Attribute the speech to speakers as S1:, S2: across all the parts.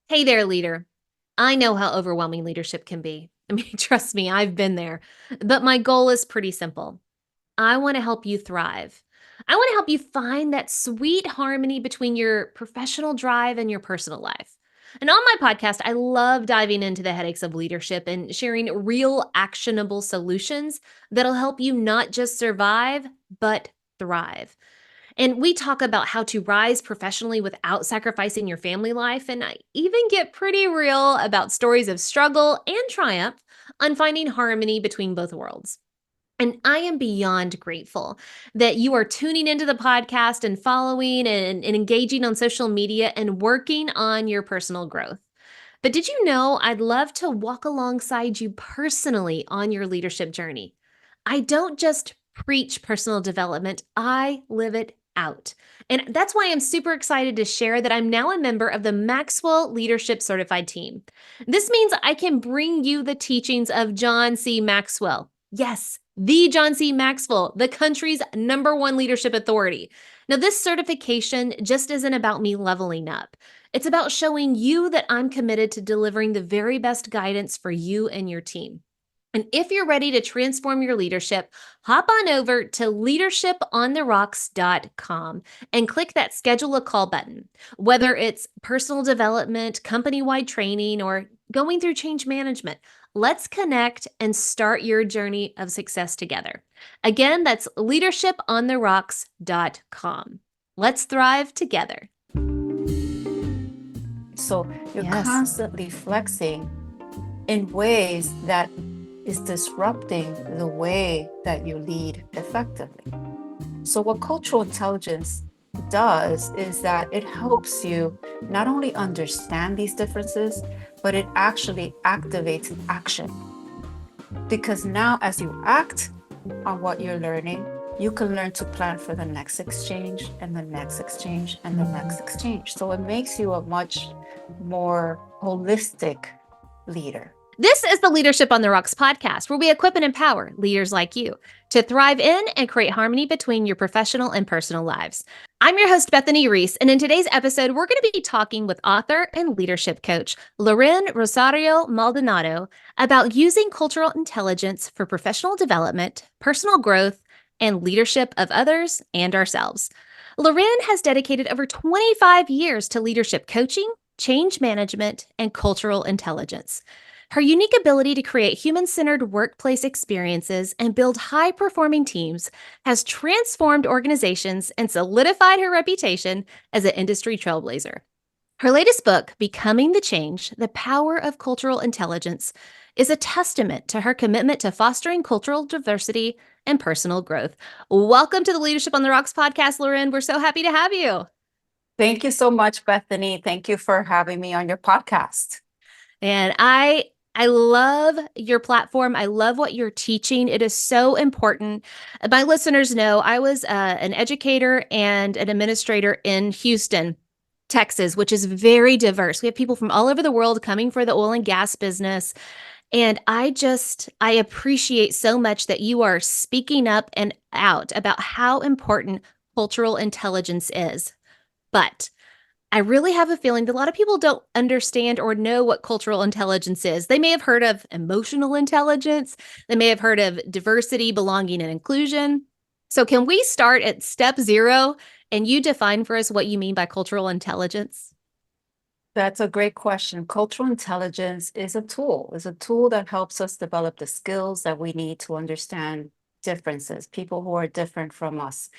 S1: Hey there, leader. I know how overwhelming leadership can be. I mean, trust me, I've been there. But my goal is pretty simple. I want to help you thrive. I want to help you find that sweet harmony between your professional drive and your personal life. And on my podcast, I love diving into the headaches of leadership and sharing real actionable solutions that'll help you not just survive, but thrive. And we talk about how to rise professionally without sacrificing your family life. And I even get pretty real about stories of struggle and triumph on finding harmony between both worlds. And I am beyond grateful that you are tuning into the podcast and following and engaging on social media and working on your personal growth. But did you know I'd love to walk alongside you personally on your leadership journey? I don't just preach personal development, I live it out. And that's why I'm super excited to share that I'm now a member of the Maxwell Leadership Certified Team. This means I can bring you the teachings of John C. Maxwell. Yes, the John C. Maxwell, the country's #1 leadership authority. Now, this certification just isn't about me leveling up. It's about showing you that I'm committed to delivering the very best guidance for you and your team. And if you're ready to transform your leadership, hop on over to leadershipontherocks.com and click that schedule a call button. Whether it's personal development, company wide training, or going through change management, let's connect and start your journey of success together. Again, that's leadershipontherocks.com. Let's thrive together.
S2: So you're
S1: Yes.
S2: constantly flexing in ways that is disrupting the way that you lead effectively. So what cultural intelligence does is that it helps you not only understand these differences, but it actually activates action. Because now as you act on what you're learning, you can learn to plan for the next exchange and the next exchange and the next exchange. So it makes you a much more holistic leader.
S1: This is the Leadership on the Rocks podcast, where we equip and empower leaders like you to thrive in and create harmony between your professional and personal lives. I'm your host, Bethany Reese, and in today's episode, we're going to be talking with author and leadership coach Loren Rosario-Maldonado about using cultural intelligence for professional development, personal growth, and leadership of others and ourselves. Loren has dedicated over 25 years to leadership coaching, change management, and cultural intelligence. Her unique ability to create human-centered workplace experiences and build high-performing teams has transformed organizations and solidified her reputation as an industry trailblazer. Her latest book, Becoming the Change: The Power of Cultural Intelligence, is a testament to her commitment to fostering cultural diversity and personal growth. Welcome to the Leadership on the Rocks podcast, Loren. We're so happy to have you.
S2: Thank you so much, Bethany. Thank you for having me on your podcast.
S1: And I love your platform. I love what you're teaching. It is so important. My listeners know I was an educator and an administrator in Houston, Texas, which is very diverse. We have people from all over the world coming for the oil and gas business. And I appreciate so much that you are speaking up and out about how important cultural intelligence is. But I really have a feeling that a lot of people don't understand or know what cultural intelligence is. They may have heard of emotional intelligence. They may have heard of diversity, belonging, and inclusion. So can we start at step 0 and you define for us what you mean by cultural intelligence?
S2: That's a great question. Cultural intelligence is a tool. It's a tool that helps us develop the skills that we need to understand differences, people who are different from us.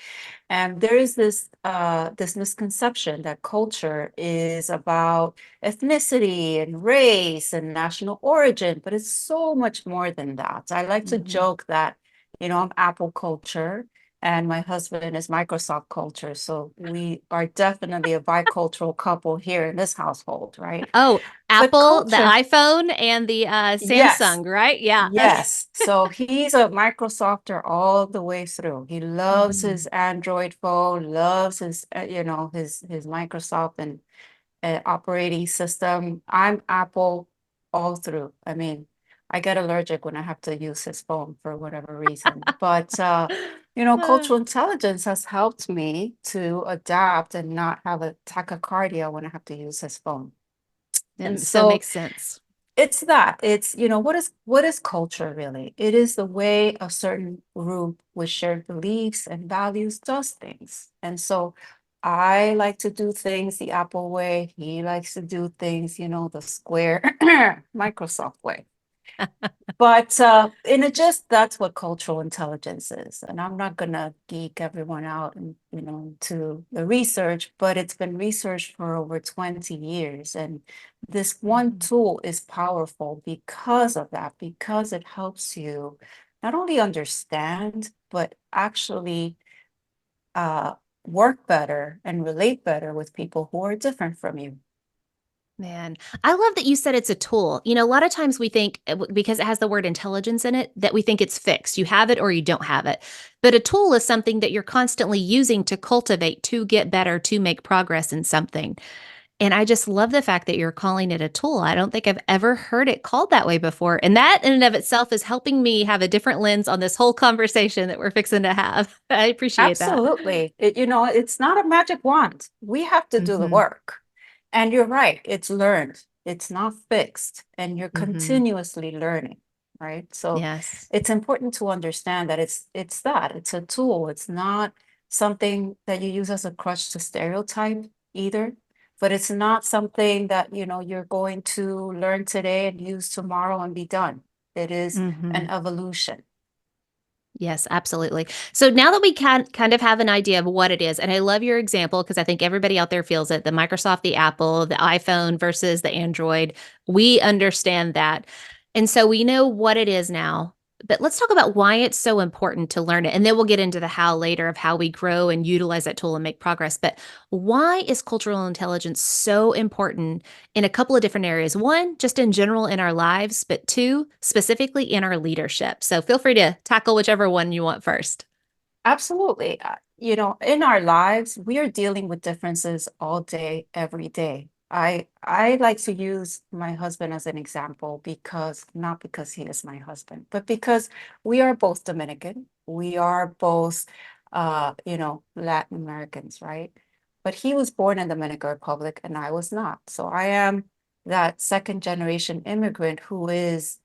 S2: And there is this misconception that culture is about ethnicity and race and national origin, but it's so much more than that. I like to joke that, I'm Apple culture and my husband is Microsoft culture. So we are definitely a bicultural couple here in this household, right?
S1: Oh,
S2: But
S1: Apple, the
S2: culture,
S1: iPhone, and the
S2: yes.
S1: Samsung, right? Yeah.
S2: Yes. So he's a Microsofter all the way through. He loves
S1: Mhm.
S2: his Android phone, loves his, his Microsoft and operating system. I'm Apple all through. I mean, I get allergic when I have to use his phone for whatever reason. But cultural intelligence has helped me to adapt and not have a tachycardia when I have to use his phone. And
S1: So
S2: so
S1: makes sense.
S2: it's that. It's, what is culture really? It is the way a certain group with shared beliefs and values does things. And so I like to do things the Apple way. He likes to do things, the square Microsoft way. But in a gist, that's what cultural intelligence is. And I'm not gonna geek everyone out and to the research, but it's been researched for over 20 years. And this one
S1: Mhm.
S2: tool is powerful because of that, because it helps you not only understand, but actually uh, work better and relate better with people who are different from you.
S1: Man, I love that you said it's a tool. A lot of times we think because it has the word intelligence in it, that we think it's fixed. You have it or you don't have it. But a tool is something that you're constantly using to cultivate, to get better, to make progress in something. And I just love the fact that you're calling it a tool. I don't think I've ever heard it called that way before. And that in and of itself is helping me have a different lens on this whole conversation that we're fixing to have. I appreciate that.
S2: Absolutely. It's not a magic wand. We have to do the
S1: Hmm.
S2: work. And you're right, it's learned. It's not fixed, and you're
S1: Hmm.
S2: continuously learning, right? So
S1: Yes.
S2: it's important to understand that it's a tool. It's not something that you use as a crutch to stereotype either, but it's not something that, you're going to learn today and use tomorrow and be done. It is
S1: Hmm.
S2: an evolution.
S1: Yes, absolutely. So now that we can kind of have an idea of what it is, and I love your example because I think everybody out there feels it, the Microsoft, the Apple, the iPhone versus the Android. We understand that. And so we know what it is now. But let's talk about why it's so important to learn it. And then we'll get into the how later of how we grow and utilize that tool and make progress. But why is cultural intelligence so important in a couple of different areas? One, just in general in our lives, but two, specifically in our leadership. So feel free to tackle whichever one you want first.
S2: Absolutely. In our lives, we are dealing with differences all day, every day. I like to use my husband as an example because not because he is my husband, but because we are both Dominican. We are both Latin Americans, right? But he was born in Dominican Republic and I was not. So I am that second generation immigrant who is,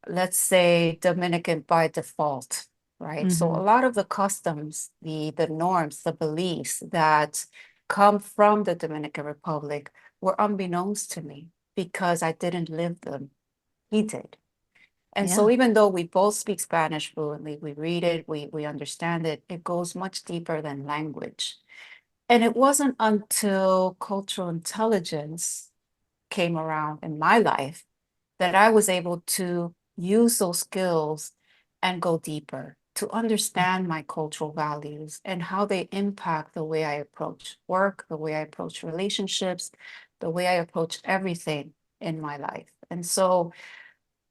S2: let's say, Dominican by default, right? So a
S1: Hmm.
S2: lot of the customs, the norms, the beliefs that come from the Dominican Republic were unbeknownst to me because I didn't live them. He did. And so
S1: Yeah.
S2: even though we both speak Spanish fluently, we read it, we understand it, it goes much deeper than language. And it wasn't until cultural intelligence came around in my life that I was able to use those skills and go deeper to understand my cultural values and how they impact the way I approach work, the way I approach relationships, the way I approach everything in my life. And so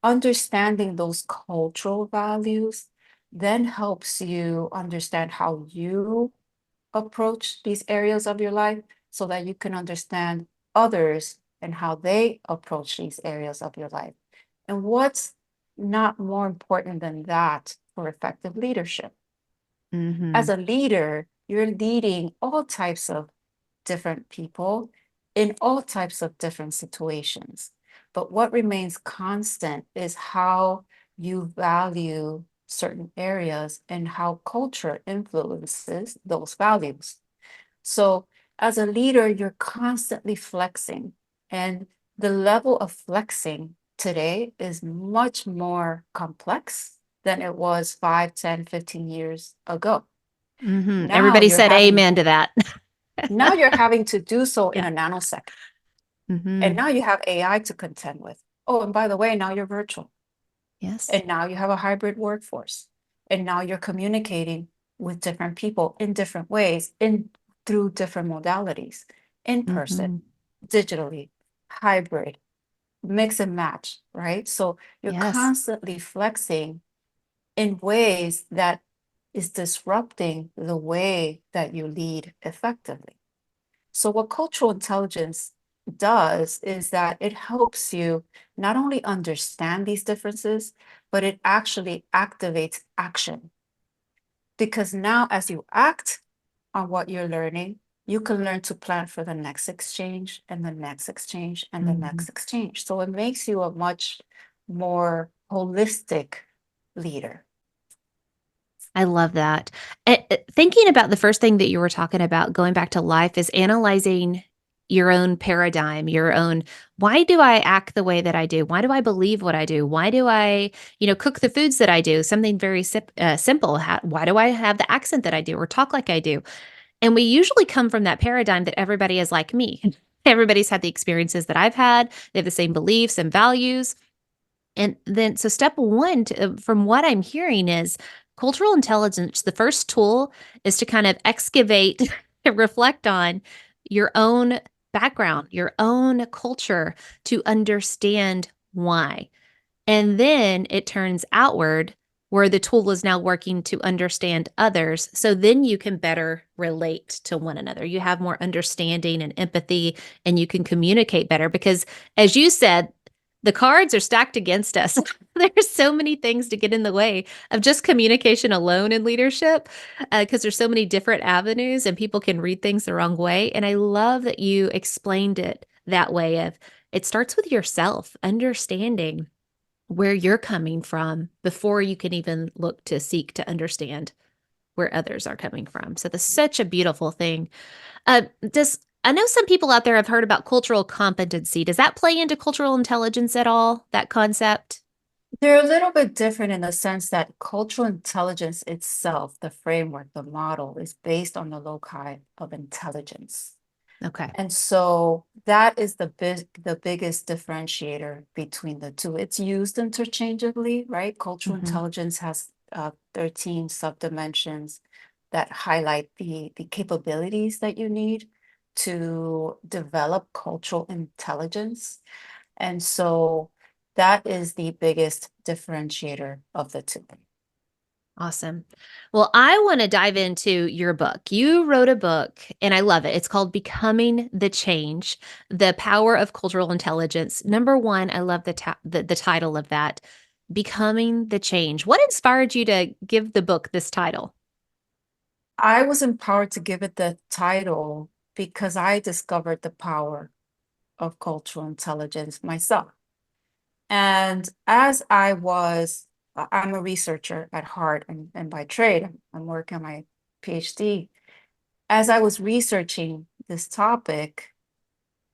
S2: understanding those cultural values then helps you understand how you approach these areas of your life so that you can understand others and how they approach these areas of your life. And what's not more important than that for effective leadership? As
S1: Hmm.
S2: a leader, you're leading all types of different people in all types of different situations. But what remains constant is how you value certain areas and how culture influences those values. So, as a leader, you're constantly flexing, and the level of flexing today is much more complex than it was 5, 10, 15 years ago.
S1: Hmm.
S2: Now
S1: Everybody
S2: you're
S1: said
S2: having
S1: amen to that.
S2: now you're having to do so in
S1: Yeah.
S2: a nanosecond. And
S1: Hmm.
S2: now you have AI to contend with. Oh, and by the way, now you're virtual.
S1: Yes.
S2: And now you have a hybrid workforce. And now you're communicating with different people in different ways, in through different modalities, in person,
S1: Hmm.
S2: digitally, hybrid, mix and match, right? So you're
S1: Yes.
S2: constantly flexing in ways that is disrupting the way that you lead effectively. So, what cultural intelligence does is that it helps you not only understand these differences, but it actually activates action. Because now, as you act on what you're learning, you can learn to plan for the next exchange and the next exchange and the
S1: Mhm.
S2: next exchange. So it makes you a much more holistic leader.
S1: I love that. Thinking about the first thing that you were talking about, going back to life, is analyzing your own paradigm, your own, why do I act the way that I do? Why do I believe what I do? Why do I, cook the foods that I do? Something very simple. Why do I have the accent that I do or talk like I do? And we usually come from that paradigm that everybody is like me. Everybody's had the experiences that I've had. They have the same beliefs and values. And then, so step one, from what I'm hearing, is cultural intelligence. The first tool is to kind of excavate and reflect on your own background, your own culture, to understand why. And then it turns outward, where the tool is now working to understand others. So then you can better relate to one another. You have more understanding and empathy, and you can communicate better because, as you said, the cards are stacked against us. There's so many things to get in the way of just communication alone in leadership, because there's so many different avenues and people can read things the wrong way. And I love that you explained it that way of, it starts with yourself, understanding where you're coming from before you can even look to seek to understand where others are coming from. So that's such a beautiful thing. Does I know some people out there have heard about cultural competency. Does that play into cultural intelligence at all? That concept?
S2: They're a little bit different in the sense that cultural intelligence itself, the framework, the model, is based on the loci of intelligence.
S1: Okay.
S2: And so that is the biggest differentiator between the two. It's used interchangeably, right? Cultural
S1: Hmm.
S2: intelligence has 13 subdimensions that highlight the capabilities that you need to develop cultural intelligence. And so that is the biggest differentiator of the two.
S1: Awesome. Well, I want to dive into your book. You wrote a book and I love it. It's called Becoming the Change: The Power of Cultural Intelligence. Number one, I love the title of that, Becoming the Change. What inspired you to give the book this title?
S2: I was empowered to give it the title because I discovered the power of cultural intelligence myself. And as I'm a researcher at heart and by trade, I'm working on my PhD. As I was researching this topic,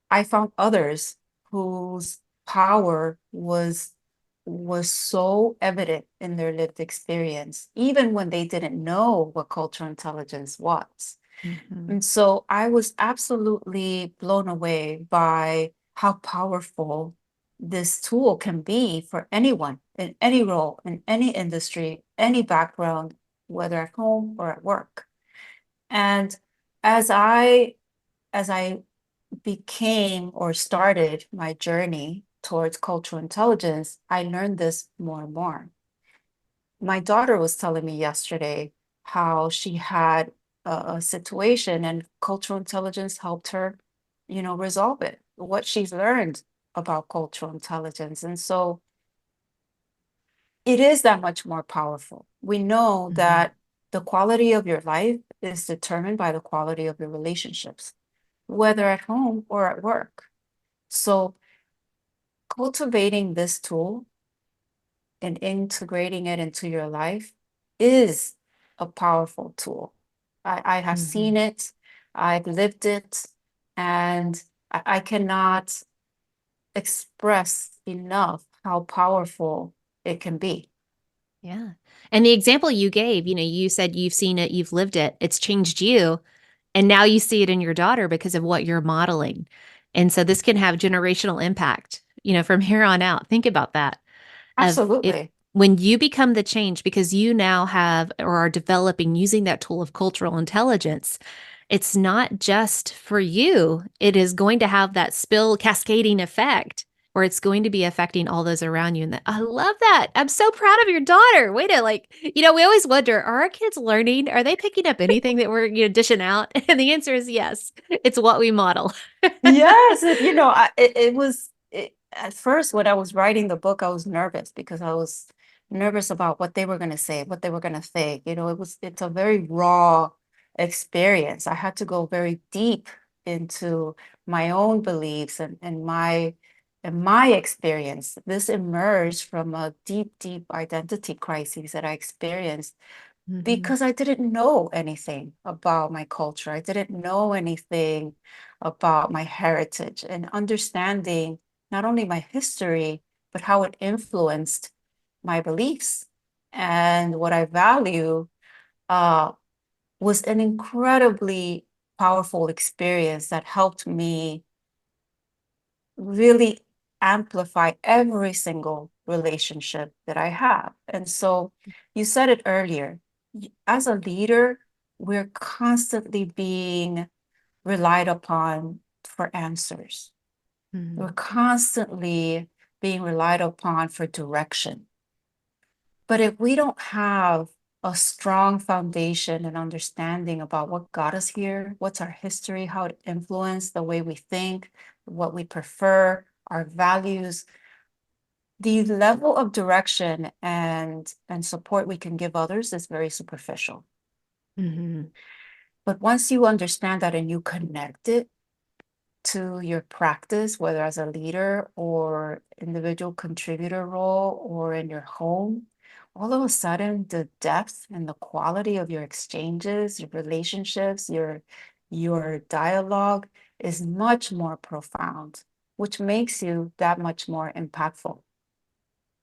S2: I found others whose power was so evident in their lived experience, even when they didn't know what cultural intelligence was.
S1: Mhm.
S2: And so I was absolutely blown away by how powerful this tool can be for anyone in any role, in any industry, any background, whether at home or at work. And as I became or started my journey towards cultural intelligence, I learned this more and more. My daughter was telling me yesterday how she had a situation and cultural intelligence helped her, resolve it, what she's learned about cultural intelligence. And so it is that much more powerful. We know
S1: Mhm.
S2: that the quality of your life is determined by the quality of your relationships, whether at home or at work. So cultivating this tool and integrating it into your life is a powerful tool. I have seen
S1: Mhm.
S2: it, I've lived it, and I cannot express enough how powerful it can be.
S1: Yeah. And the example you gave, you said you've seen it, you've lived it, it's changed you. And now you see it in your daughter because of what you're modeling. And so this can have generational impact, from here on out. Think about that. Of if
S2: Absolutely.
S1: when you become the change because you now have or are developing using that tool of cultural intelligence, it's not just for you. It is going to have that spill cascading effect where it's going to be affecting all those around you. And I love that. I'm so proud of your daughter. Way to we always wonder, are our kids learning? Are they picking up anything that we're, dishing out? And the answer is yes. It's what we model.
S2: Yes, it was at first when I was writing the book, I was nervous because I was nervous about what they were going to say, what they were going to think. It's a very raw experience. I had to go very deep into my own beliefs and my experience. This emerged from a deep, deep identity crisis that I experienced
S1: Mhm.
S2: because I didn't know anything about my culture. I didn't know anything about my heritage and understanding not only my history, but how it influenced my beliefs and what I value uh, was an incredibly powerful experience that helped me really amplify every single relationship that I have. And so you said it earlier, as a leader, we're constantly being relied upon for answers. We're
S1: Mhm.
S2: constantly being relied upon for direction. But if we don't have a strong foundation and understanding about what got us here, what's our history, how it influenced the way we think, what we prefer, our values, the level of direction and support we can give others is very superficial.
S1: Mhm.
S2: But once you understand that and you connect it to your practice, whether as a leader or individual contributor role or in your home, all of a sudden the depth and the quality of your exchanges, your relationships, your dialogue is much more profound, which makes you that much more impactful.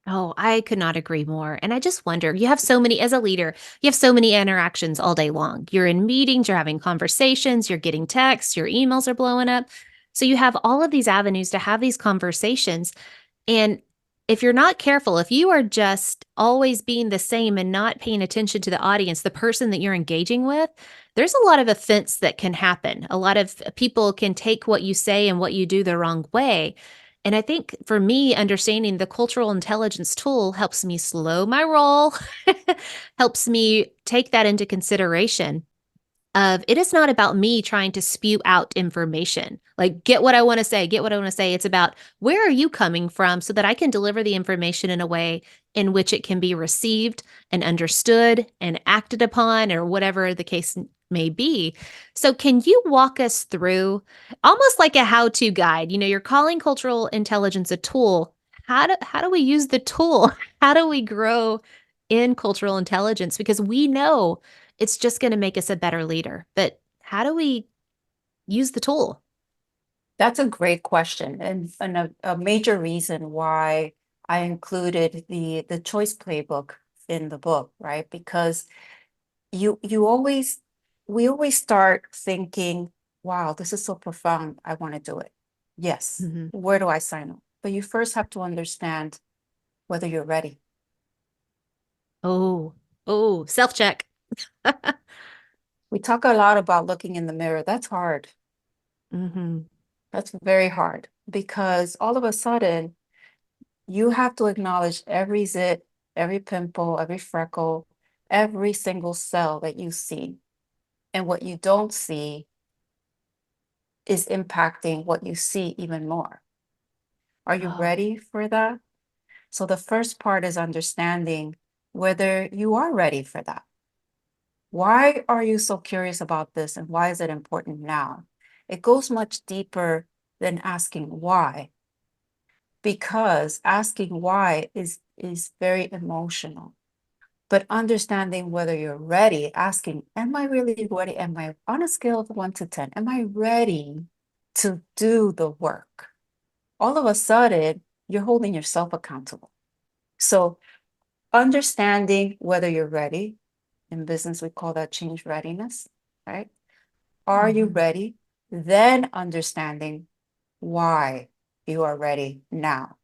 S1: Oh, I could not agree more. And I just wonder, you have so many, as a leader, you have so many interactions all day long. You're in meetings, you're having conversations, you're getting texts, your emails are blowing up. So you have all of these avenues to have these conversations. And if you're not careful, if you are just always being the same and not paying attention to the audience, the person that you're engaging with, there's a lot of offense that can happen. A lot of people can take what you say and what you do the wrong way. And I think for me, understanding the cultural intelligence tool helps me slow my roll, helps me take that into consideration of it is not about me trying to spew out information. Like get what I want to say, get what I want to say. It's about where are you coming from so that I can deliver the information in a way in which it can be received and understood and acted upon or whatever the case may be. So can you walk us through almost like a how-to guide? You're calling cultural intelligence a tool. How do we use the tool? How do we grow in cultural intelligence? Because we know it's just going to make us a better leader. But how do we use the tool?
S2: That's a great question, and a major reason why I included the choice playbook in the book, right? Because you always we always start thinking, wow, this is so profound. I want to do it. Yes.
S1: Mhm.
S2: Where do I sign up? But you first have to understand whether you're ready.
S1: Oh, oh, self check.
S2: We talk a lot about looking in the mirror. That's hard.
S1: Hmm.
S2: That's very hard because all of a sudden you have to acknowledge every zit, every pimple, every freckle, every single cell that you see. And what you don't see is impacting what you see even more. Are you
S1: Oh,
S2: ready for that? So the first part is understanding whether you are ready for that. Why are you so curious about this and why is it important now? It goes much deeper than asking why, because asking why is very emotional. But understanding whether you're ready, asking, am I really ready? Am I on a scale of 1 to 10? Am I ready to do the work? All of a sudden, you're holding yourself accountable. So, understanding whether you're ready, in business, we call that change readiness, right? Are you
S1: hmm.
S2: ready? Then understanding why you are ready now,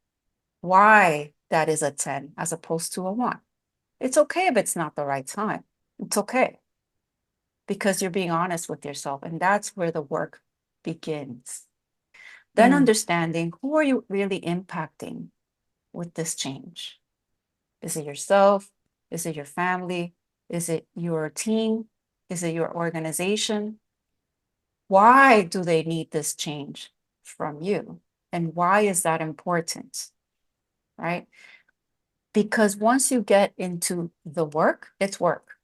S2: why that is a 10 as opposed to a 1. It's okay if it's not the right time. It's okay because you're being honest with yourself. And that's where the work begins. Then
S1: Mm,
S2: understanding who are you really impacting with this change? Is it yourself? Is it your family? Is it your team? Is it your organization? Why do they need this change from you? And why is that important? Right? Because once you get into the work, it's work.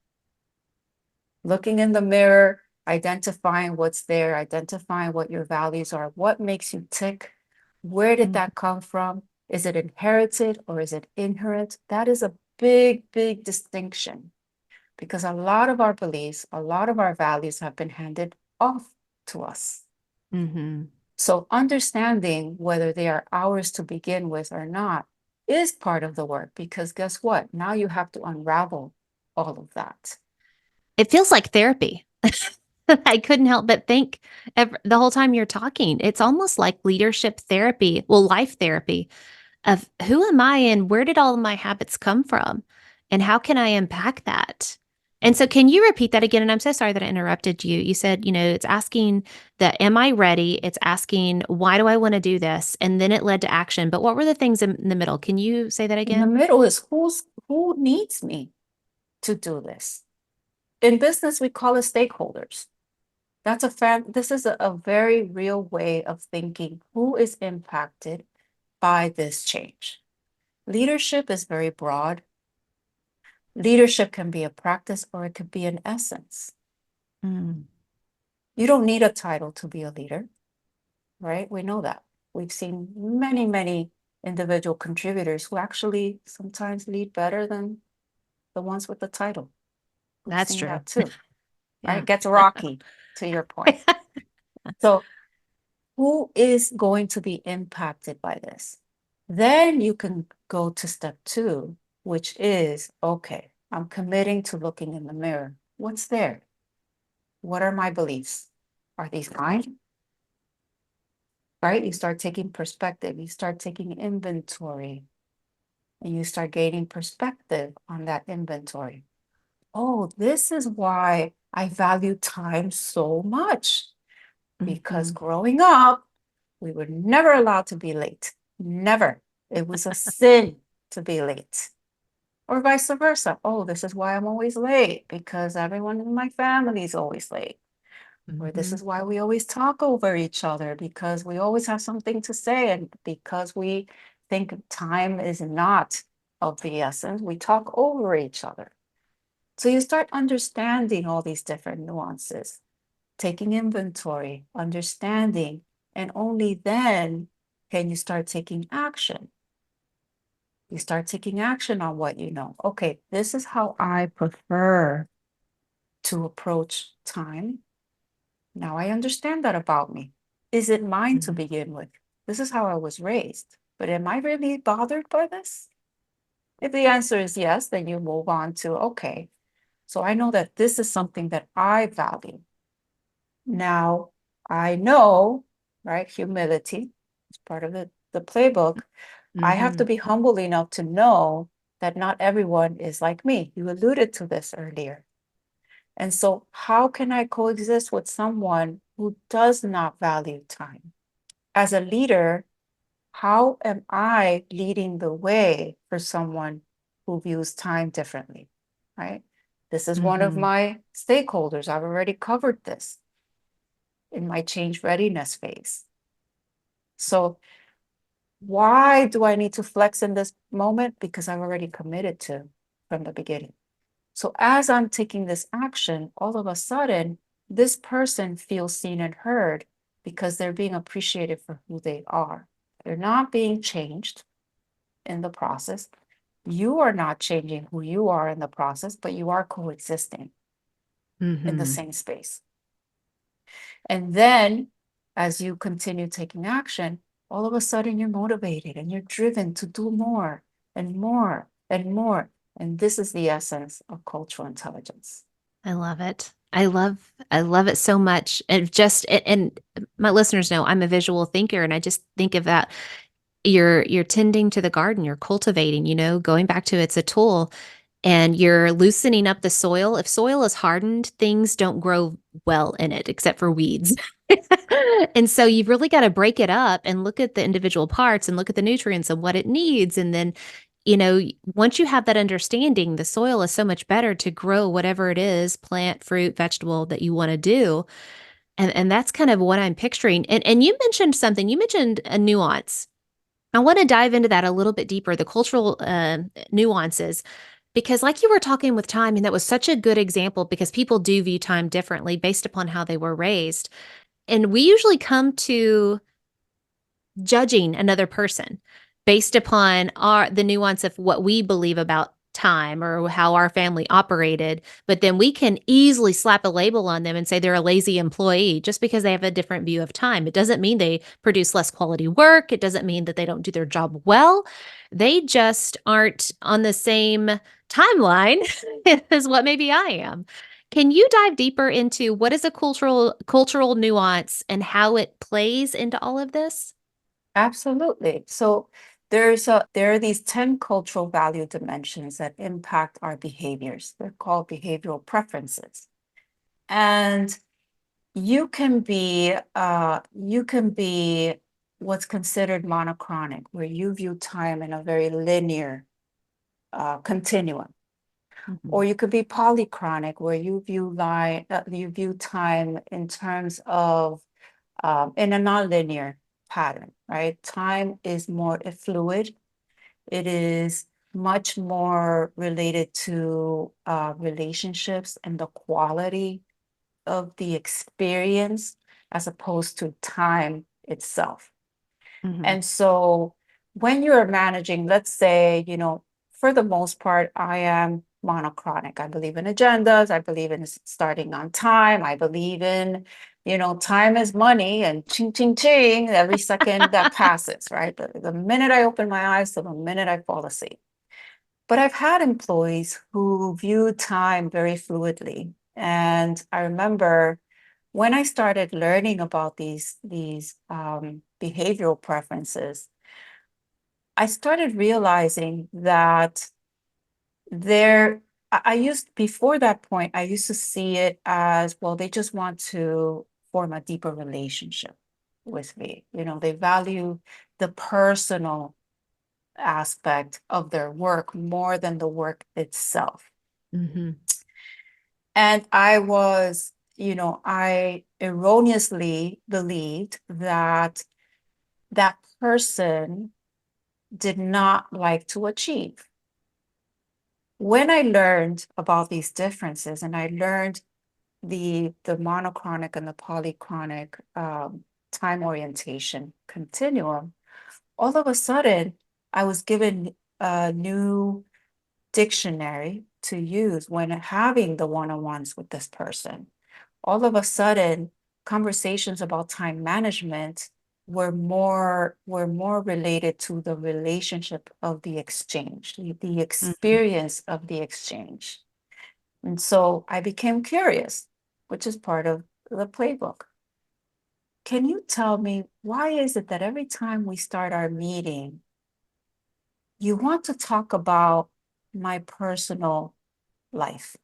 S2: Looking in the mirror, identifying what's there, identifying what your values are, what makes you tick, where did
S1: Mhm.
S2: that come from? Is it inherited or is it inherent? That is a big, big distinction because a lot of our beliefs, a lot of our values have been handed off to us.
S1: Mhm.
S2: So understanding whether they are ours to begin with or not is part of the work because guess what? Now you have to unravel all of that.
S1: It feels like therapy. I couldn't help but think the whole time you're talking. It's almost like leadership therapy, well, life therapy of who am I and where did all of my habits come from? And how can I unpack that? And so, can you repeat that again? And I'm so sorry that I interrupted you. You said, it's asking the, am I ready? It's asking, why do I want to do this? And then it led to action. But what were the things in the middle? Can you say that
S2: In the
S1: again?
S2: middle is who needs me to do this? In business, we call it stakeholders. This is a very real way of thinking who is impacted by this change. Leadership is very broad. Leadership can be a practice or it could be an essence.
S1: Mm,
S2: You don't need a title to be a leader, right? We know that. We've seen many, many individual contributors who actually sometimes lead better than the ones with the title. We've
S1: that's
S2: seen
S1: true.
S2: that too, right?
S1: Yeah.
S2: It gets rocky to your point. So who is going to be impacted by this? Then you can go to step two, which is, okay, I'm committing to looking in the mirror. What's there? What are my beliefs? Are these mine? Right? You start taking perspective, you start taking inventory, and you start gaining perspective on that inventory. Oh, this is why I value time so much. Because
S1: Mhm.
S2: growing up, we were never allowed to be late. Never. It was a sin to be late. Or vice versa. Oh, this is why I'm always late because everyone in my family is always late. Or this
S1: Mhm.
S2: is why we always talk over each other because we always have something to say. And because we think time is not of the essence, we talk over each other. So you start understanding all these different nuances, taking inventory, understanding, and only then can you start taking action. You start taking action on what you know. Okay, this is how I prefer to approach time. Now I understand that about me. Is it mine to
S1: Mhm.
S2: begin with? This is how I was raised. But am I really bothered by this? If the answer is yes, then you move on to, okay, so I know that this is something that I value. Now I know, right? Humility is part of the playbook. I have to
S1: Mhm.
S2: be humble enough to know that not everyone is like me. You alluded to this earlier. And so, how can I coexist with someone who does not value time? As a leader, how am I leading the way for someone who views time differently? Right? This is one of
S1: Mhm.
S2: my stakeholders. I've already covered this in my change readiness phase. So, why do I need to flex in this moment? Because I've already committed to from the beginning. So as I'm taking this action, all of a sudden, this person feels seen and heard because they're being appreciated for who they are. They're not being changed in the process. You are not changing who you are in the process, but you are coexisting in the
S1: Mhm.
S2: same space. And then as you continue taking action, all of a sudden you're motivated and you're driven to do more and more and more. And this is the essence of cultural intelligence.
S1: I love it. I love it so much. And my listeners know I'm a visual thinker and I just think of that you're tending to the garden, you're cultivating, going back to it's a tool and you're loosening up the soil. If soil is hardened, things don't grow well in it except for weeds. And so you've really got to break it up and look at the individual parts and look at the nutrients and what it needs. And then, once you have that understanding, the soil is so much better to grow whatever it is, plant, fruit, vegetable that you want to do. And that's kind of what I'm picturing. And you mentioned something, you mentioned a nuance. I want to dive into that a little bit deeper, the cultural nuances. Because, like you were talking with time, and that was such a good example because people do view time differently based upon how they were raised. And we usually come to judging another person based upon the nuance of what we believe about time or how our family operated, but then we can easily slap a label on them and say they're a lazy employee just because they have a different view of time. It doesn't mean they produce less quality work. It doesn't mean that they don't do their job well. They just aren't on the same timeline as what maybe I am. Can you dive deeper into what is a cultural nuance and how it plays into all of this?
S2: Absolutely. So there are these 10 cultural value dimensions that impact our behaviors. They're called behavioral preferences. And you can be what's considered monochronic, where you view time in a very linear continuum.
S1: Mhm.
S2: Or you could be polychronic, where you view time in terms of in a nonlinear pattern, right? Time is more fluid. It is much more related to relationships and the quality of the experience as opposed to time itself.
S1: Mhm.
S2: And so when you're managing, let's say, for the most part, I am monochronic. I believe in agendas. I believe in starting on time. I believe in, time is money and ching, ching, ching every second that passes, right? The minute I open my eyes to the minute I fall asleep. But I've had employees who view time very fluidly. And I remember when I started learning about these behavioral preferences, I started realizing that there, I used before that point, I used to see it as, well, they just want to form a deeper relationship with me. They value the personal aspect of their work more than the work itself.
S1: Mhm.
S2: And I erroneously believed that that person did not like to achieve. When I learned about these differences and I learned the monochronic and the polychronic time orientation continuum, all of a sudden I was given a new dictionary to use when having the one-on-ones with this person. All of a sudden, conversations about time management were more related to the relationship of the exchange, the
S1: Mhm.
S2: experience of the exchange. And so I became curious, which is part of the playbook. Can you tell me why is it that every time we start our meeting, you want to talk about my personal life,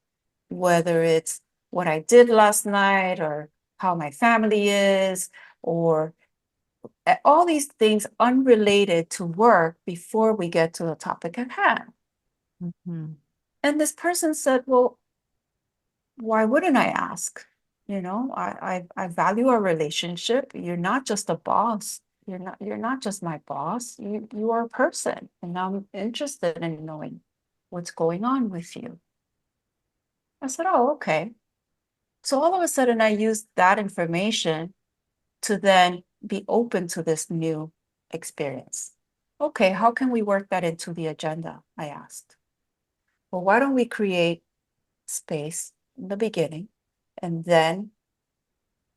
S2: whether it's what I did last night or how my family is, or all these things unrelated to work before we get to the topic at hand.
S1: Mhm.
S2: And this person said, well, why wouldn't I ask? I value our relationship. You're not just a boss. You're not just my boss. You are a person. And I'm interested in knowing what's going on with you. I said, oh, okay. So all of a sudden, I used that information to then be open to this new experience. Okay, how can we work that into the agenda? I asked. Well, why don't we create space in the beginning and then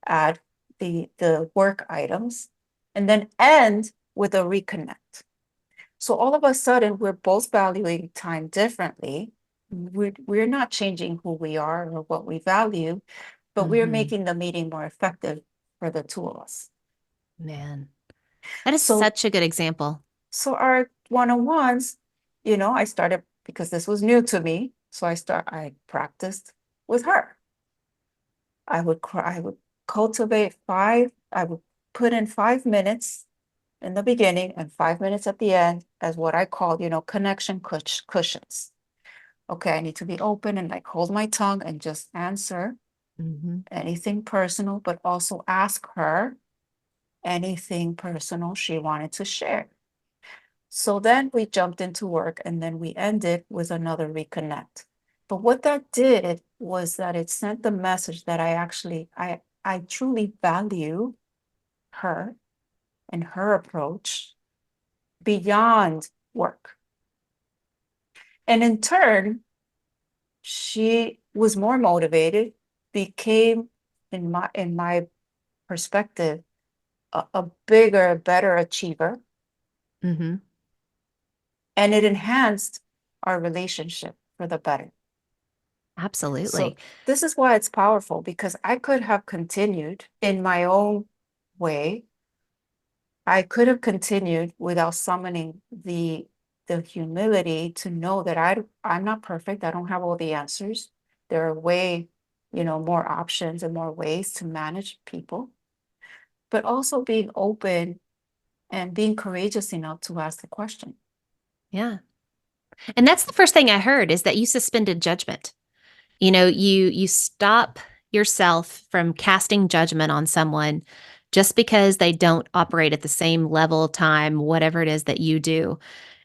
S2: add the work items and then end with a reconnect. So all of a sudden, we're both valuing time differently. We're not changing who we are or what we value, but we're
S1: Mhm.
S2: making the meeting more effective for the two of us.
S1: Man, that is
S2: So,
S1: such a good example.
S2: so our one-on-ones, I started because this was new to me. So I practiced with her. I would I would put in 5 minutes in the beginning and 5 minutes at the end as what I call, connection cushions. Okay, I need to be open and like hold my tongue and just answer
S1: Mhm.
S2: anything personal, but also ask her anything personal she wanted to share. So then we jumped into work and then we ended with another reconnect. But what that did was that it sent the message that I truly value her and her approach beyond work. And in turn, she was more motivated, became in my perspective, a bigger, better achiever,
S1: Mm-hmm.
S2: and it enhanced our relationship for the better. So
S1: Absolutely.
S2: this is why it's powerful because I could have continued in my own way. I could have continued without summoning the humility to know that I'm not perfect. I don't have all the answers. There are more options and more ways to manage people, but also being open and being courageous enough to ask the question.
S1: Yeah. And that's the first thing I heard is that you suspended judgment. You stop yourself from casting judgment on someone just because they don't operate at the same level, time, whatever it is that you do.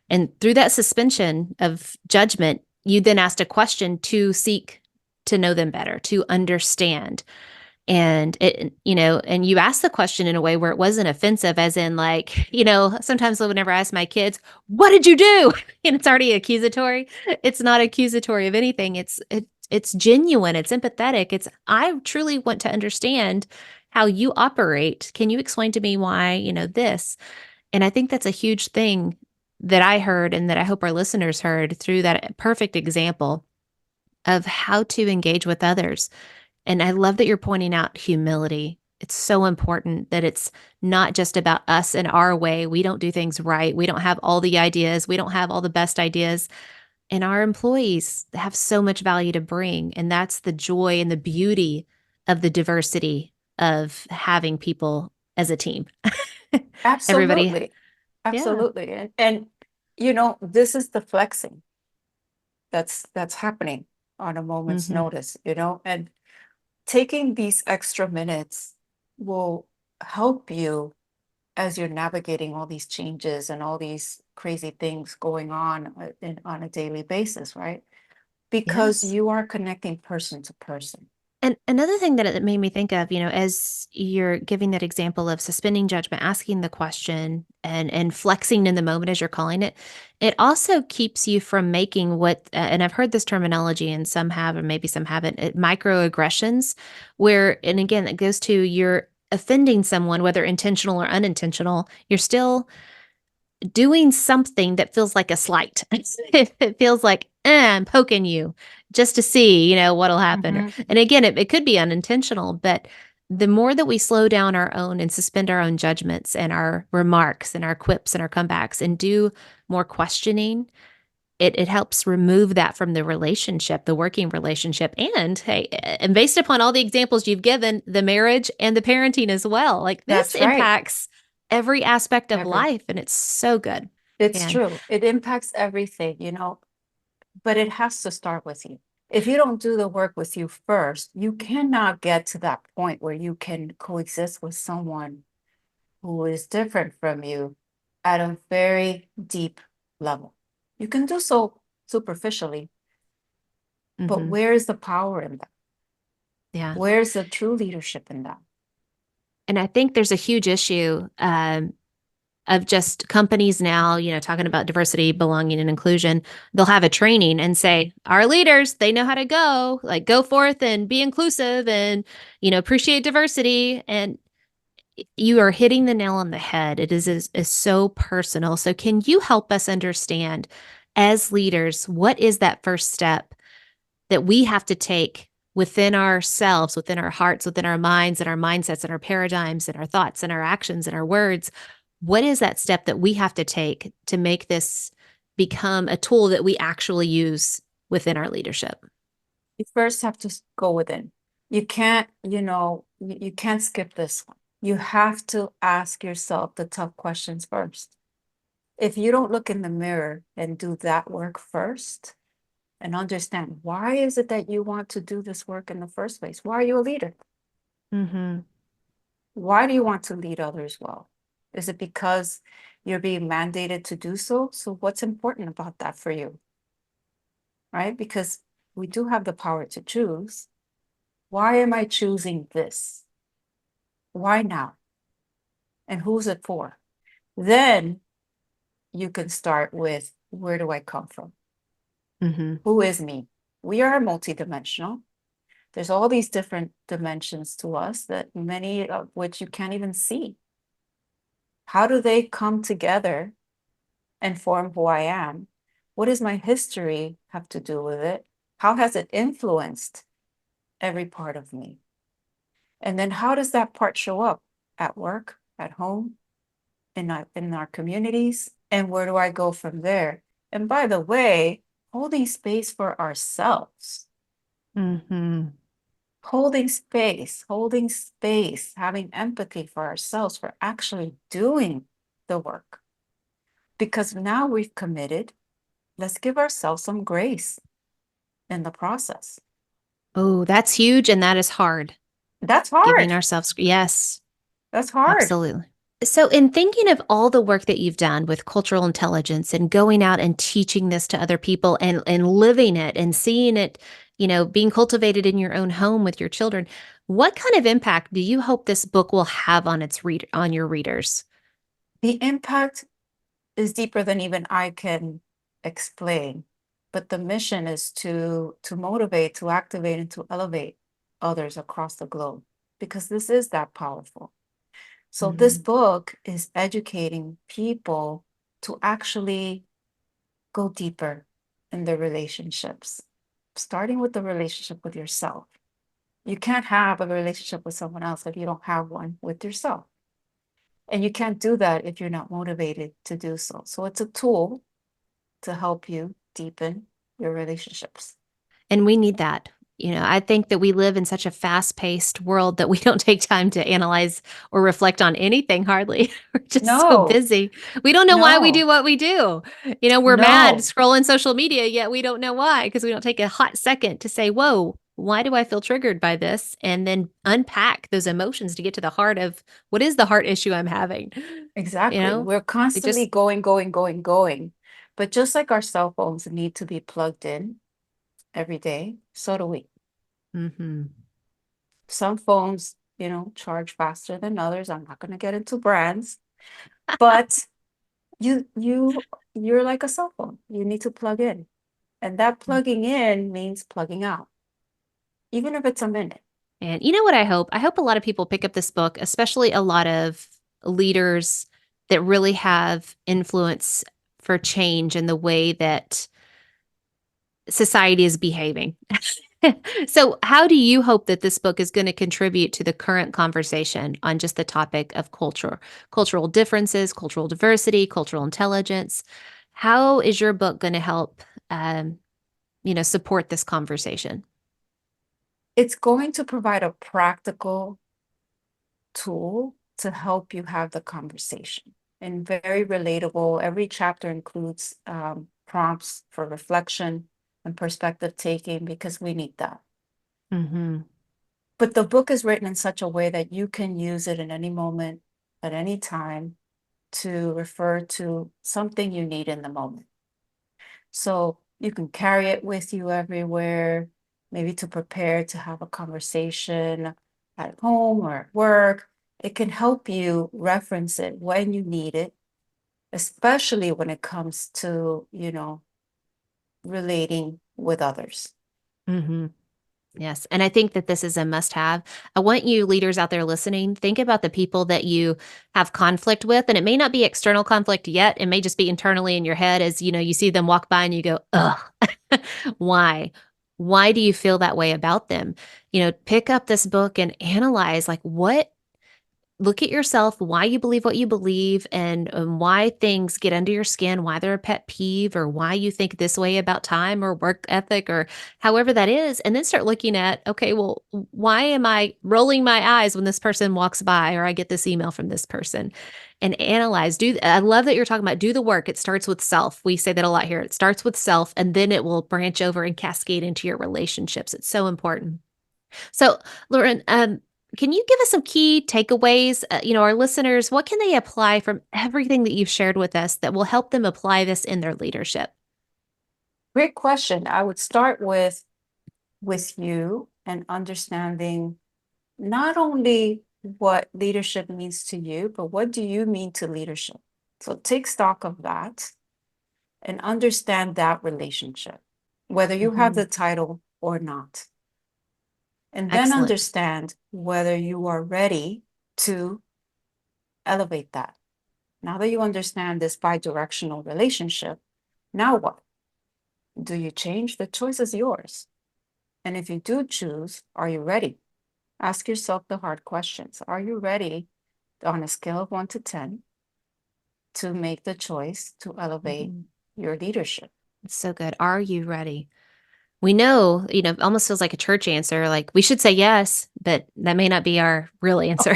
S1: And through that suspension of judgment, you then asked a question to seek to know them better, to understand. And you asked the question in a way where it wasn't offensive, as in, like, sometimes whenever I ask my kids, what did you do? And it's already accusatory. It's not accusatory of anything. It's genuine. It's empathetic. It's, I truly want to understand how you operate. Can you explain to me why, this? And I think that's a huge thing that I heard and that I hope our listeners heard through that perfect example of how to engage with others. And I love that you're pointing out humility. It's so important that it's not just about us and our way. We don't do things right. We don't have all the ideas. We don't have all the best ideas. And our employees have so much value to bring. And that's the joy and the beauty of the diversity of having people as a team. Everybody,
S2: Absolutely.
S1: yeah.
S2: Absolutely. And this is the flexing that's happening on a moment's
S1: Hmm.
S2: notice, and taking these extra minutes will help you as you're navigating all these changes and all these crazy things going on on a daily basis, right? Because
S1: Yes.
S2: you are connecting person to person.
S1: And another thing that it made me think of, as you're giving that example of suspending judgment, asking the question and flexing in the moment as you're calling it, it also keeps you from making and I've heard this terminology and some have, or maybe some haven't, microaggressions, where, and again, it goes to you're offending someone, whether intentional or unintentional, you're still doing something that feels like a slight. It feels like, I'm poking you just to see, what'll happen.
S2: Mhm.
S1: And again, it could be unintentional, but the more that we slow down our own and suspend our own judgments and our remarks and our quips and our comebacks and do more questioning, it helps remove that from the relationship, the working relationship. And hey, and based upon all the examples you've given, the marriage and the parenting as well. Like, this
S2: That's right.
S1: impacts every aspect of
S2: Every
S1: life, and it's so good.
S2: It's
S1: And
S2: true. It impacts everything, but it has to start with you. If you don't do the work with you first, you cannot get to that point where you can coexist with someone who is different from you at a very deep level. You can do so superficially, but
S1: mhm,
S2: where is the power in that?
S1: yeah.
S2: Where's the true leadership in that?
S1: And I think there's a huge issue of just companies now, talking about diversity, belonging, and inclusion. They'll have a training and say, our leaders, they know how to go, like, go forth and be inclusive and, appreciate diversity. And you are hitting the nail on the head. It is so personal. So, can you help us understand as leaders, what is that first step that we have to take within ourselves, within our hearts, within our minds and our mindsets and our paradigms and our thoughts and our actions and our words? What is that step that we have to take to make this become a tool that we actually use within our leadership?
S2: You first have to go within. You can't, you can't skip this one. You have to ask yourself the tough questions first. If you don't look in the mirror and do that work first and understand why is it that you want to do this work in the first place? Why are you a leader?
S1: Mm-hmm.
S2: Why do you want to lead others well? Is it because you're being mandated to do so? So what's important about that for you, right? Because we do have the power to choose. Why am I choosing this? Why now? And who's it for? Then you can start with, where do I come from?
S1: Mm-hmm.
S2: Who is me? We are multidimensional. There's all these different dimensions to us that many of which you can't even see. How do they come together and form who I am? What does my history have to do with it? How has it influenced every part of me? And then how does that part show up at work, at home, in our communities? And where do I go from there? And by the way, holding space for ourselves,
S1: Mm-hmm.
S2: holding space, having empathy for ourselves, for actually doing the work. Because now we've committed, let's give ourselves some grace in the process.
S1: Oh, that's huge. And that is hard.
S2: That's
S1: Giving
S2: hard.
S1: ourselves, yes,
S2: That's hard.
S1: absolutely. So, in thinking of all the work that you've done with cultural intelligence and going out and teaching this to other people and living it and seeing it, being cultivated in your own home with your children, what kind of impact do you hope this book will have on on your readers?
S2: The impact is deeper than even I can explain. But the mission is to motivate, to activate, and to elevate others across the globe, because this is that powerful. So this
S1: Mhm.
S2: book is educating people to actually go deeper in their relationships, starting with the relationship with yourself. You can't have a relationship with someone else if you don't have one with yourself. And you can't do that if you're not motivated to do so. So it's a tool to help you deepen your relationships.
S1: And we need that. I think that we live in such a fast paced world that we don't take time to analyze or reflect on anything hardly. We're just so
S2: No,
S1: busy. We don't know why we do
S2: no,
S1: what we do. We're mad
S2: no,
S1: scrolling social media, yet we don't know why because we don't take a hot second to say, whoa, why do I feel triggered by this? And then unpack those emotions to get to the heart of what is the heart issue I'm having. You
S2: exactly.
S1: know,
S2: We're
S1: we
S2: constantly
S1: just,
S2: going, going, going, going. But just like our cell phones need to be plugged in every day, so do we.
S1: mm-hmm.
S2: Some phones, charge faster than others. I'm not going to get into brands, but you're like a cell phone. You need to plug in. And that plugging in means plugging out, even if it's a minute.
S1: And you know what I hope? I hope a lot of people pick up this book, especially a lot of leaders that really have influence for change in the way that society is behaving. So, how do you hope that this book is going to contribute to the current conversation on just the topic of cultural differences, cultural diversity, cultural intelligence? How is your book going to help, support this conversation?
S2: It's going to provide a practical tool to help you have the conversation and very relatable. Every chapter includes prompts for reflection and perspective taking because we need that.
S1: Mm-hmm.
S2: But the book is written in such a way that you can use it in any moment, at any time, to refer to something you need in the moment. So you can carry it with you everywhere, maybe to prepare to have a conversation at home or at work. It can help you reference it when you need it, especially when it comes to, relating with others.
S1: Mm-hmm. Yes. And I think that this is a must have. I want you leaders out there listening, think about the people that you have conflict with. And it may not be external conflict yet. It may just be internally in your head as, you see them walk by and you go, ugh, why? Why do you feel that way about them? Pick up this book and analyze like look at yourself, why you believe what you believe, and why things get under your skin, why they're a pet peeve, or why you think this way about time or work ethic, or however that is. And then start looking at, okay, well, why am I rolling my eyes when this person walks by or I get this email from this person? And analyze. I love that you're talking about do the work. It starts with self. We say that a lot here. It starts with self, and then it will branch over and cascade into your relationships. It's so important. So, Loren, Can you give us some key takeaways? Our listeners, what can they apply from everything that you've shared with us that will help them apply this in their leadership?
S2: Great question. I would start with you and understanding not only what leadership means to you, but what do you mean to leadership? So take stock of that and understand that relationship, whether you have
S1: Mhm.
S2: the title or not. And then
S1: Excellent.
S2: understand whether you are ready to elevate that. Now that you understand this bi-directional relationship, now what? Do you change? The choice is yours. And if you do choose, are you ready? Ask yourself the hard questions. Are you ready on a scale of 1 to 10 to make the choice to elevate
S1: Mhm.
S2: your leadership?
S1: It's so good. Are you ready? We know, it almost feels like a church answer. Like we should say yes, but that may not be our real answer.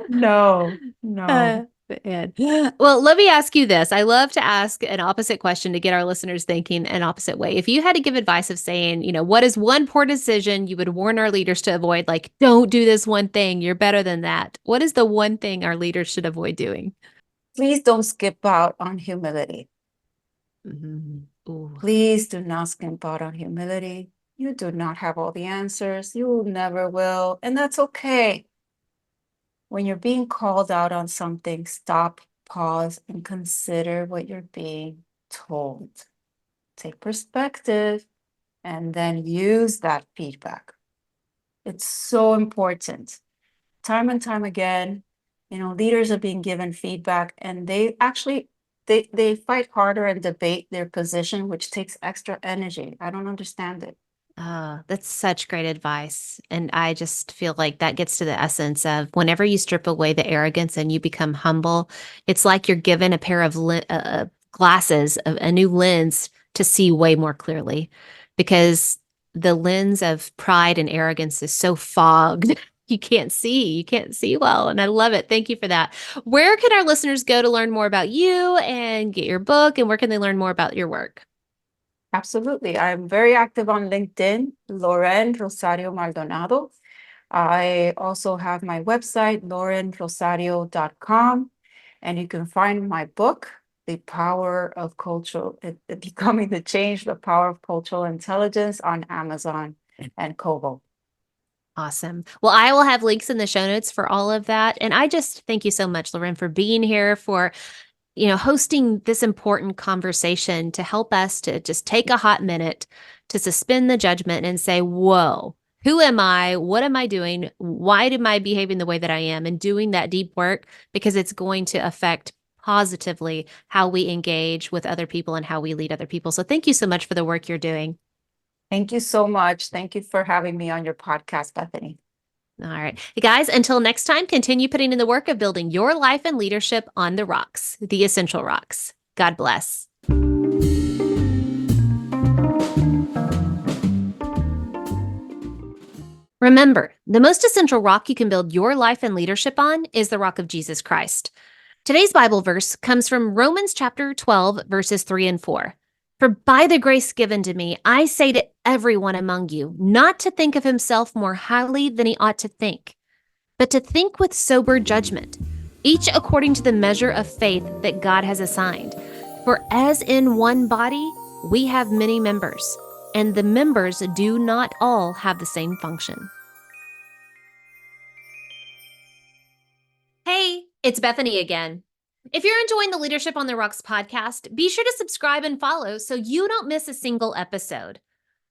S2: No, no.
S1: Man. Well, let me ask you this. I love to ask an opposite question to get our listeners thinking an opposite way. If you had to give advice of saying, what is one poor decision you would warn our leaders to avoid? Like, don't do this one thing. You're better than that. What is the one thing our leaders should avoid doing?
S2: Please don't skip out on humility.
S1: Mhm. Ooh.
S2: Please do not skip out on humility. You do not have all the answers. You never will. And that's okay. When you're being called out on something, stop, pause, and consider what you're being told. Take perspective and then use that feedback. It's so important. Time and time again, leaders are being given feedback and they actually they fight harder and debate their position, which takes extra energy. I don't understand it.
S1: That's such great advice. And I just feel like that gets to the essence of whenever you strip away the arrogance and you become humble, it's like you're given a pair of glasses, a new lens to see way more clearly because the lens of pride and arrogance is so fogged. You can't see well. And I love it. Thank you for that. Where can our listeners go to learn more about you and get your book? And where can they learn more about your work?
S2: Absolutely. I'm very active on LinkedIn, Loren Rosario-Maldonado. I also have my website, lorenrosario.com, and you can find my book, The Power of Cultural, Becoming the Change, The Power of Cultural Intelligence on Amazon and Kobo.
S1: Awesome. Well, I will have links in the show notes for all of that. And I just thank you so much, Loren, for being here, for hosting this important conversation to help us to just take a hot minute to suspend the judgment and say, whoa, who am I? What am I doing? Why am I behaving the way that I am? And doing that deep work because it's going to affect positively how we engage with other people and how we lead other people. So thank you so much for the work you're doing.
S2: Thank you so much. Thank you for having me on your podcast, Bethany.
S1: All right. Hey guys, until next time, continue putting in the work of building your life and leadership on the rocks, the essential rocks. God bless. Remember, the most essential rock you can build your life and leadership on is the rock of Jesus Christ. Today's Bible verse comes from Romans chapter 12, verses 3 and 4. For by the grace given to me, I say to everyone among you, not to think of himself more highly than he ought to think, but to think with sober judgment, each according to the measure of faith that God has assigned. For as in one body, we have many members, and the members do not all have the same function. Hey, it's Bethany again. If you're enjoying the Leadership on the Rocks podcast, be sure to subscribe and follow so you don't miss a single episode.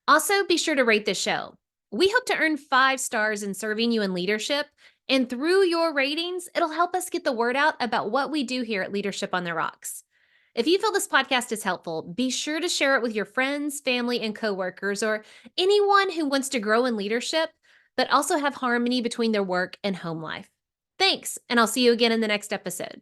S1: Also, be sure to rate the show. We hope to earn 5 stars in serving you in leadership, and through your ratings, it'll help us get the word out about what we do here at Leadership on the Rocks. If you feel this podcast is helpful, be sure to share it with your friends, family, and coworkers, or anyone who wants to grow in leadership, but also have harmony between their work and home life. Thanks, and I'll see you again in the next episode.